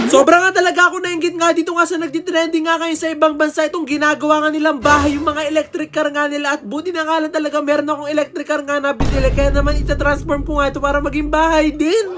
Sobra nga talaga ako nainggit nga dito nga sa nagtitrending nga ngayon sa ibang bansa itong ginagawa nga nilang bahay, yung mga electric car nga nila. At buti na nga lang talaga meron akong electric car nga na binili, kaya naman ita-transform ko nga ito para maging bahay din.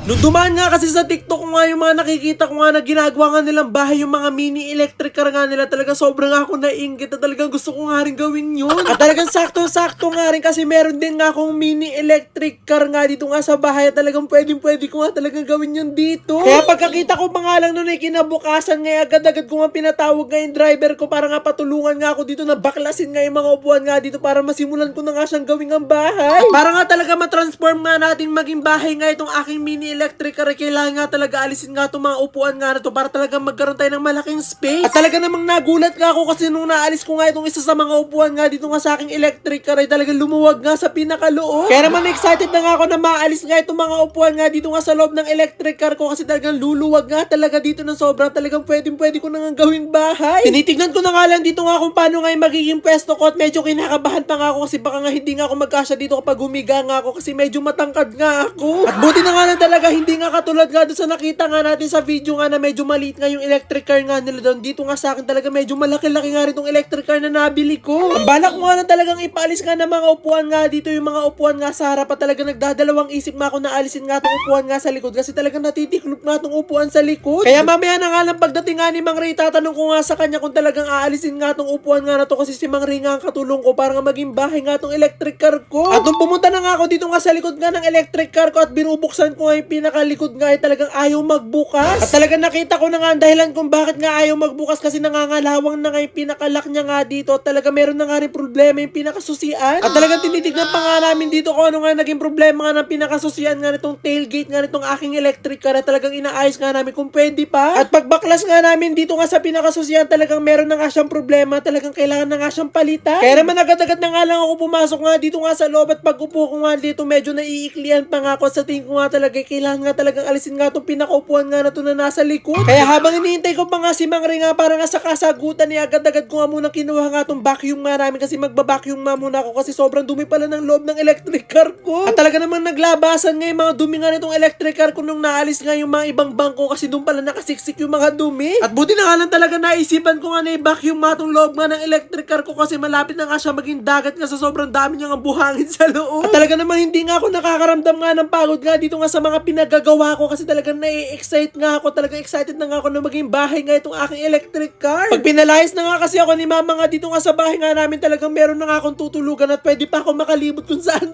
Nung dumaan nga kasi sa TikTok ko nga yung mga nakikita ko nga na ginagawa nga nilang bahay, yung mga mini electric car nga nila, talaga sobrang ako nainggit na talagang gusto ko nga rin gawin yun. At talagang sakto-sakto nga rin kasi meron din nga akong mini electric car nga dito nga sa bahay at talagang pwede ko nga talagang gawin yun dito. Kaya pagkakita ko pa nga lang nun ay kinabukasan nga agad-agad ko nga pinatawag nga yung driver ko para nga patulungan nga ako dito na baklasin nga yung mga upuan nga dito para masimulan ko na nga siyang gawin ang bahay. At para nga talaga matransform nga natin maging bahay nga itong aking mini electric car, kailangan nga talaga alisin nga itong mga upuan nga na to para talaga magkaroon tayo ng malaking space. At talaga namang nagulat nga ako kasi nung naalis ko nga itong isa sa mga upuan nga dito nga sa aking electric car ay talagang lumuwag nga sa pinakaloob. Kaya naman excited na nga ako na maalis nga itong mga upuan nga dito nga sa loob ng electric car ko kasi talagang luluwag nga talaga dito ng sobra, talagang pwede ko na nga gawing bahay. Tinitignan ko na nga lang dito nga kung paano nga yung magiging pwesto ko at medyo kinakabahan pa nga ako kasi baka nga hindi nga ako magkasya dito kapag humiga nga ako kasi medyo matangkad nga ako. At buti na nga lang talaga hindi nga katulad nga doon sa nakita nga natin sa video nga na medyo maliit nga yung electric car nga nila doon. Dito nga sa akin talaga medyo malaki-laki nga rin itong electric car na nabili ko. Ang balak mo nga na talagang ipaalis nga ng mga upuan nga dito, yung mga upuan nga sa harap, at talaga nagdadalawang isip nga ako na alisin nga itong upuan nga sa likod kasi talagang natitiklop nga itong upuan sa likod. Kaya mamaya na nga lang pagdating nga ni Mang Ray, tatanong ko nga sa kanya kung talagang aalisin nga itong upuan nga na to kasi si Mang Ray nga ang katulong ko para nga maging bahay nga itong electric car ko. At nung pumunta na nga ako dito nga sa likod nga ng electric car ko at binubuksan ko nga yung pinakalikod nga ay talagang ayaw magbukas. At talagang nakita ko na nga ang dahilan kung bakit nga ayaw magbukas kasi nangangalawang na nga yung pinakalock niya nga dito. At talaga meron na nga rin problema yung pinakasusian. At talagang tinitignan pa nga namin dito kung ano nga naging problema nga ng pinakasusian nga nitong tailgate nga nitong aking electric car. At talagang inaayos nga namin kung pwede pa. At pagbaklas nga namin dito nga sa pinakasusian, talagang meron na nga siyang problema. Talagang kailangan na nga siyang palitan. Kaya naman agad-agad na nga lang ako pumasok nga dito nga sa loob at pag-upo ko nga dito medyo naiiklian pa nga ako. Sa tingin ko nga talaga kailangan nga talagang alisin nga itong pinakaupuan nga na to na nasa likod. Kaya habang hinihintay ko pa nga si Mang Ray nga para nga sa kasagutan niya, agad-agad ko nga muna kinuha nga itong vacuum nga namin kasi magbabacuum nga muna ako kasi sobrang dumi pala ng loob ng electric car ko. At talaga namang naglabasan nga yung mga dumi nga nitong electric car ko nung naalis nga yung mga ibang bangko kasi doon pala nakasiksik yung mga dumi. At buti na nga lang talaga naisipan ko nga na i-vacuum nga itong loob nga ng electric car ko kasi malapit na nga siya maging dagat nga sa sobrang dami niya nga buhangin sa loob. At talaga namang hindi nga ako nakakaramdam nga ng pagod nga dito nga sa mga pinagagawa ko kasi talagang nai-excite nga ako. Talagang excited na nga ako na maging bahay nga itong aking electric car. Pag pinalayas na nga kasi ako ni mama nga dito nga sa bahay nga namin, talagang meron na nga akong tutulugan at pwede pa ako makalibot kung saan.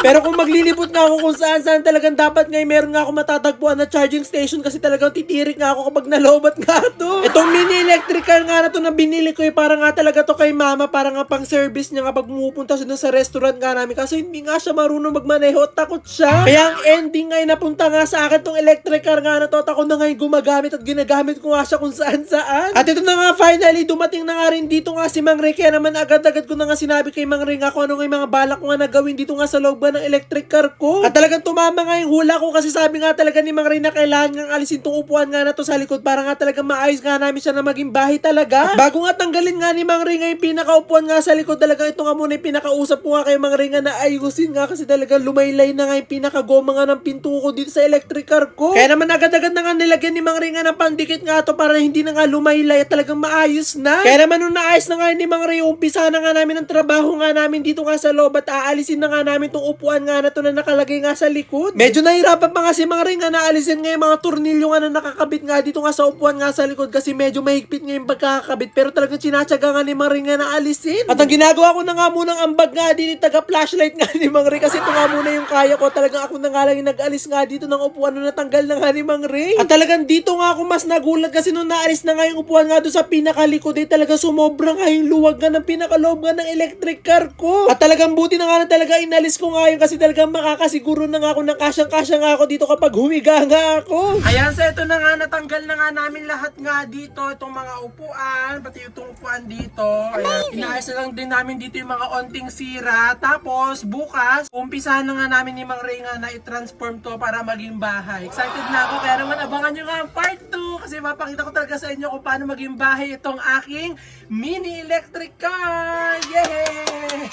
Pero kung maglilibot nga ako kung saan talagang dapat nga meron nga ako matatagpuan na charging station kasi talagang titirik nga ako kapag nalobat nga to. Itong mini electric car nga na to na binili ko para nga talaga to kay mama, para nga pang service niya kapag pumupunta siya dun sa restaurant nga namin kasi hindi nga siya marunong magmaneho at takot siya. Kaya ang ending nga napunta nga sa akin tong electric car nga na to at ako na nga gumagamit at ginagamit ko nga siya kung saan. At ito na nga finally dumating na nga rin dito nga si Mang Ray, kaya naman agad-agad ko na nga sinabi kay Mang Ray nga kung ano nga yung mga balak ko nga na gawin dito nga sa loob ng electric car ko. At talagang tumama nga yung hula ko kasi sabi nga talaga ni Mang Ray na kailangan nga alisin tong upuan nga na to sa likod para nga talaga maayos nga namin siya na maging bahay talaga. At bago nga tanggalin nga ni Mang Ray nga yung pinakaupuan nga sa likod, talaga ito nga muna yung pinakausap ko nga kay Mang Ray nga na ayusin nga kasi talaga lumaylay na nga yung pinakagoma nga ng pinto ko dito sa electric car ko. Kaya naman agad-agad na nga nilagyan ni Mang Ray nga ng pandikit nga to para hindi na nga lumaylay at talagang maayos na. Kaya naman nung naayos na nga ni Mang Ray, umpisa na nga namin ang trabaho nga namin dito nga sa loob at aalisin na nga namin tong upuan nga na to na nakalagay nga sa likod. Medyo nahirapan pa nga si Mang Ray nga na alisin nga yung mga tornilyo nga na nakakabit nga dito nga sa upuan nga sa likod kasi medyo mahigpit nga yung pagkakabit, pero talagang sinatsaga nga ni Mang Ray nga na alisin. At ang ginagawa ko na nga munang ambag nga dito, taga-flashlight nga ni Mang Ray kasi ito nga muna yung kaya ko. Talagang ako na nga lang yung nag-alis nga dito ng upuan na natanggal na nga ni Mang Ray. At talagang dito nga ako mas nagulat kasi nung naalis na nga yung upuan nga doon sa pinakalikod ay talaga sumobra nga yung luwag nga ng pinakaloob nga ng electric car ko. At talagang buti na nga na talaga inalis ko nga yun kasi talagang makakasiguro na nga ako ng kasyang-kasya nga ako dito kapag humiga nga ako. Ayan, so ito na nga, natanggal na nga namin lahat nga dito itong mga upuan, pati itong upuan dito. Ayan, inaayos na lang din namin dito yung mga onting sira. Tapos bukas, umpisahan na nga namin ni Mang Ray nga na i-transform to para maging bahay. Excited na ako, kaya naman abangan nyo nga ang part 2 kasi mapakita ko talaga sa inyo kung paano maging bahay itong aking mini electric car. Yay!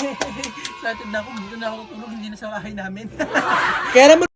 Excited na ako, dito na ako tulog, hindi na sa bahay namin. Kaya naman